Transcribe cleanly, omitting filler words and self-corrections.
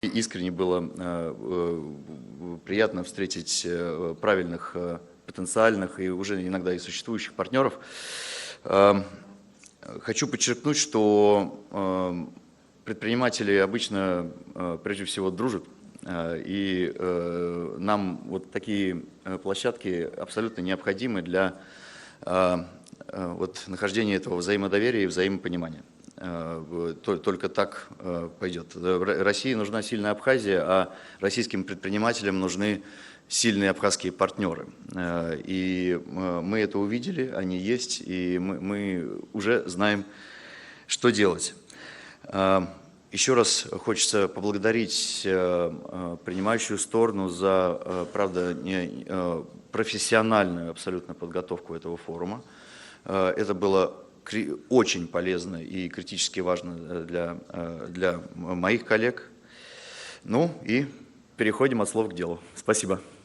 Искренне было приятно встретить правильных, потенциальных и уже иногда и существующих партнеров. Хочу подчеркнуть, что предприниматели обычно прежде всего дружат, и нам вот такие площадки абсолютно необходимы для нахождения этого взаимодоверия и взаимопонимания. Только так пойдет. России нужна сильная Абхазия, а российским предпринимателям нужны сильные абхазские партнеры. И мы это увидели, они есть, и мы уже знаем, что делать. Еще раз хочется поблагодарить принимающую сторону за, правда, профессиональную абсолютно подготовку этого форума. Это было очень полезно и критически важно для моих коллег. Ну и переходим от слов к делу. Спасибо.